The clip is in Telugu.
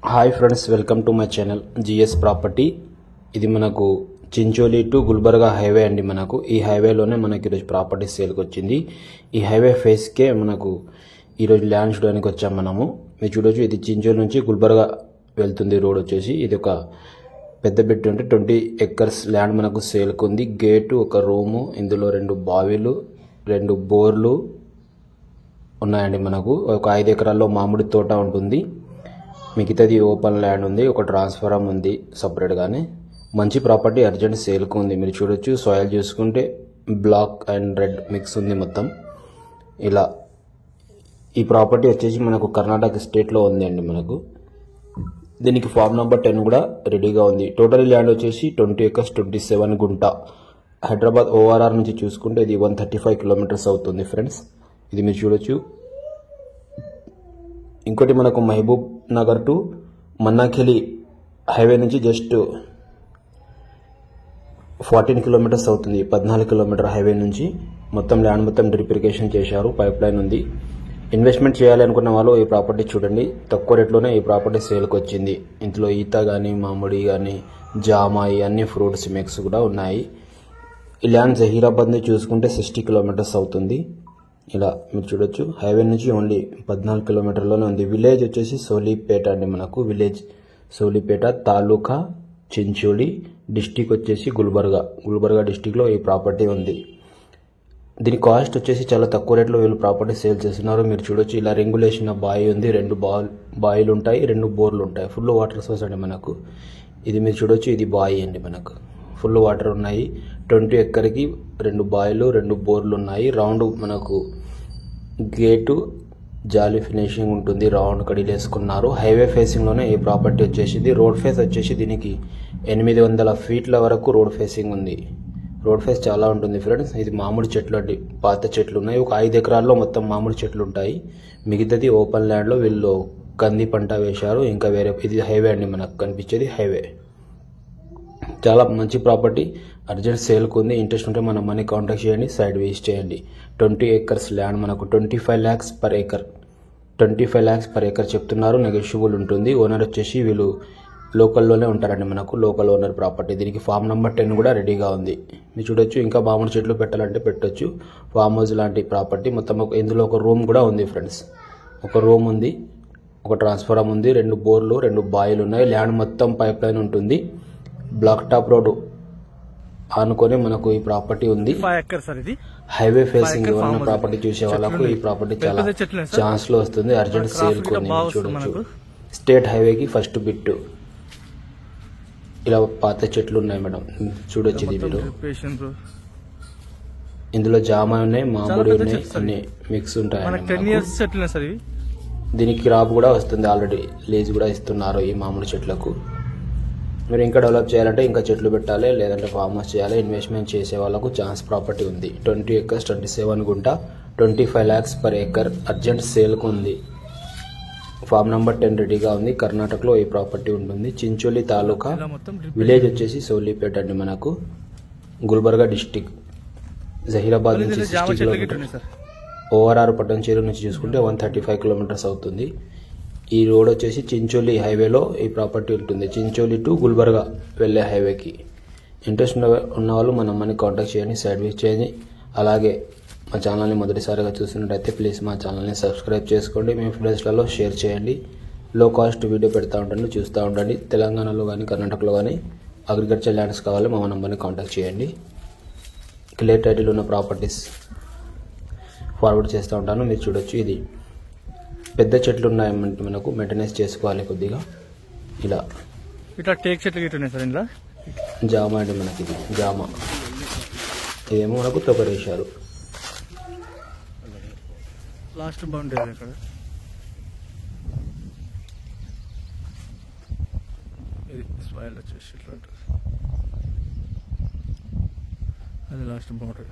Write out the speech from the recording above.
Hi friends, welcome to my channel GS property. ఇది మనకు చించోలి టు గుల్బర్గా హైవే అండి. మనకు ఈ హైవేలోనే మనకి ఈరోజు ప్రాపర్టీ సేల్కి వచ్చింది. ఈ హైవే ఫేస్కే మనకు ఈరోజు ల్యాండ్ చూడడానికి వచ్చాం మనము. మీరు చూడొచ్చు, ఇది చించోలి నుంచి గుల్బర్గా వెళ్తుంది రోడ్ వచ్చేసి. ఇది ఒక పెద్ద బిట్ అంటే 20 acres ల్యాండ్ మనకు సేల్కి ఉంది. గేటు, ఒక రూము, ఇందులో 2 బావిలు, 2 బోర్లు ఉన్నాయండి. మనకు ఒక 5 ఎకరాల్లో మామిడి తోట ఉంటుంది. మిగతాది ఓపెన్ ల్యాండ్ ఉంది, ఒక ట్రాన్స్ఫారం ఉంది సపరేట్గానే. మంచి ప్రాపర్టీ అర్జెంట్ సేల్కు ఉంది. మీరు చూడొచ్చు, సాయిల్ చూసుకుంటే బ్లాక్ అండ్ రెడ్ మిక్స్ ఉంది మొత్తం. ఇలా ఈ ప్రాపర్టీ వచ్చేసి మనకు కర్ణాటక స్టేట్లో ఉంది అండి. మనకు దీనికి ఫామ్ నెంబర్ 10 కూడా రెడీగా ఉంది. టోటల్ ల్యాండ్ వచ్చేసి 20 acres 27 గుంట. హైదరాబాద్ ఓఆర్ఆర్ నుంచి చూసుకుంటే ఇది 135 kilometers అవుతుంది ఫ్రెండ్స్. ఇది మీరు చూడొచ్చు. ఇంకోటి మనకు మహబూబ్ నగర్ టు మన్నాఖిలి హైవే నుంచి జస్ట్ 14 kilometers అవుతుంది. 14 kilometer హైవే నుంచి మొత్తం ల్యాండ్ మొత్తం డ్రిప్ ఇరిగేషన్ చేశారు, పైప్ లైన్ ఉంది. ఇన్వెస్ట్మెంట్ చేయాలనుకున్న వాళ్ళు ఈ ప్రాపర్టీ చూడండి. తక్కువ రేట్లోనే ఈ ప్రాపర్టీ సేల్కి వచ్చింది. ఇందులో ఈత కానీ, మామిడి కానీ, జామ, అన్ని ఫ్రూట్స్ మిక్స్ కూడా ఉన్నాయి. ఈ ల్యాండ్ జహీరాబాద్ నుంచి చూసుకుంటే 60 kilometers అవుతుంది. ఇలా మీరు చూడొచ్చు, హైవే నుంచి ఓన్లీ 14 kilometerలోనే ఉంది. విలేజ్ వచ్చేసి సోలిపేట అండి. మనకు విలేజ్ సోలిపేట, తాలూకా చించోలి, డిస్టిక్ వచ్చేసి గుల్బర్గా డిస్టిక్లో ఈ ప్రాపర్టీ ఉంది. దీని కాస్ట్ వచ్చేసి చాలా తక్కువ రేట్లో వీళ్ళు ప్రాపర్టీ సేల్ చేస్తున్నారు. మీరు చూడొచ్చు, ఇలా రెగ్యులేషన్ బావి ఉంది, 2 బావిలు ఉంటాయి, 2 బోర్లు ఉంటాయి. ఫుల్ వాటర్ సోర్స్ అండి మనకు. ఇది మీరు చూడొచ్చు, ఇది బావి అండి. మనకు ఫుల్ వాటర్ ఉన్నాయి. 20 acres 2 బావిలు, 2 బోర్లు ఉన్నాయి. రౌండ్ మనకు గేటు, జాలీ ఫినిషింగ్ ఉంటుంది. రౌండ్ కడీలు వేసుకున్నారు. హైవే ఫేసింగ్లోనే ఈ ప్రాపర్టీ వచ్చేసింది. రోడ్ ఫేస్ వచ్చేసి దీనికి 800 feet వరకు రోడ్ ఫేసింగ్ ఉంది. రోడ్ ఫేస్ చాలా ఉంటుంది ఫ్రెండ్స్. ఇది మామిడి చెట్లు అండి, పాత చెట్లు ఉన్నాయి. ఒక 5 ఎకరాల్లో మొత్తం మామిడి చెట్లు ఉంటాయి. మిగతాది ఓపెన్ ల్యాండ్లో వీళ్ళు కంది పంట వేశారు. ఇంకా వేరే, ఇది హైవే అండి. మనకు కనిపించేది హైవే. చాలా మంచి ప్రాపర్టీ అర్జెంట్ సేల్కు ఉంది. ఇంట్రెస్ట్ ఉంటే మన మనీ కాంటాక్ట్ చేయండి, సైడ్ వేస్ట్ చేయండి. 20 acres ల్యాండ్ మనకు 25 lakhs per acre. 25 lakhs per acre చెప్తున్నారు. నెగోషియబుల్ ఉంటుంది. ఓనర్ వచ్చేసి వీళ్ళు లోకల్లోనే ఉంటారండి. మనకు లోకల్ ఓనర్ ప్రాపర్టీ. దీనికి ఫామ్ నెంబర్ 10 కూడా రెడీగా ఉంది. మీరు చూడొచ్చు, ఇంకా మామిడి చెట్లు పెట్టాలంటే పెట్టొచ్చు. ఫామ్ హౌస్ లాంటి ప్రాపర్టీ మొత్తం. ఇందులో ఒక రూమ్ కూడా ఉంది ఫ్రెండ్స్. ఒక రూమ్ ఉంది, ఒక ట్రాన్స్ఫారం ఉంది, 2 బోర్లు, 2 బాయిలు ఉన్నాయి. ల్యాండ్ మొత్తం పైప్ లైన్ ఉంటుంది. బ్లాక్ టాప్ రోడ్ ఆనుకొని మనకు ఈ ప్రాపర్టీ ఉంది. 5 acres సార్. ఇది హైవే ఫేసింగ్ ఉన్న ప్రాపర్టీ చూసే వాళ్ళకు ఈ ప్రాపర్టీ చాలా ఛాన్స్ లో వస్తుంది. అర్జెంట్ సేల్ కొని చూడొచ్చు. స్టేట్ హైవేకి ఫస్ట్ బిట్. ఇలా పాత చెట్లు ఉన్నాయి మేడం, చూడొచ్చు. ఇది మీరు ఇందులో జామ ఉన్నాయి, మామిడి ఉన్నాయి, అన్ని మిక్స్ ఉంటాయి. దీనికి క్రాప్ కూడా వస్తుంది. ఆల్రెడీ లీజ్ కూడా ఇస్తున్నారు ఈ మామిడి చెట్లకు. మీరు ఇంకా డెవలప్ చేయాలంటే ఇంకా చెట్లు పెట్టాలి, లేదంటే ఫామ్ హౌస్ చేయాలి. ఇన్వెస్ట్మెంట్ చేసే వాళ్ళకు ఛాన్స్ ప్రాపర్టీ ఉంది. 20 acres 27 గుంట, 25 lakhs per acre అర్జెంట్ సేల్కు ఉంది. ఫామ్ నెంబర్ 10 రెడీగా ఉంది. కర్ణాటకలో ఈ ప్రాపర్టీ ఉంటుంది. చించోలి తాలూకా, విలేజ్ వచ్చేసి సోలిపేట అండి. మనకు గుల్బర్గా డిస్టిక్, జహీరాబాద్ నుంచి 60 kilometers. ఓఆర్ఆర్ పట్టణచేరు నుంచి చూసుకుంటే 135 kilometers అవుతుంది. ఈ రోడ్ వచ్చేసి చించోలి హైవేలో ఈ ప్రాపర్టీ ఉంటుంది. చించోలి టు గుల్బర్గా వెళ్ళే హైవేకి. ఇంట్రెస్ట్ ఉన్న వాళ్ళు మన మనీ కాంటాక్ట్ చేయండి, సైడ్ వీక్ చేయండి. అలాగే మా ఛానల్ని మొదటిసారిగా చూస్తున్నట్టయితే ప్లీజ్ మా ఛానల్ని సబ్స్క్రైబ్ చేసుకోండి. మీ ఫ్రెండ్స్లలో షేర్ చేయండి. లో కాస్ట్ వీడియో పెడతా ఉంటాను, చూస్తూ ఉండండి. తెలంగాణలో కానీ, కర్ణాటకలో కానీ అగ్రికల్చర్ ల్యాండ్స్ కావాలి, మా నంబర్ని కాంటాక్ట్ చేయండి. క్లియర్ టైటిల్ ఉన్న ప్రాపర్టీస్ ఫార్వర్డ్ చేస్తూ ఉంటాను. మీరు చూడొచ్చు, ఇది పెద్ద చెట్లు ఉన్నాయంటే మనకు మెయింటెనెన్స్ చేసుకోవాలి కొద్దిగా. ఇలా టేక్ చెట్లు ఉన్నాయి సార్. ఇందులో జామ అండి. మనకి ఇది జామ, ఇదేమో మనకు తొగరేశారు. లాస్ట్ బౌండరీ అక్కడ ఇది స్మైల్ వచ్చేసి ఇట్లా ఉంటుంది. అది లాస్ట్ బౌండరీ.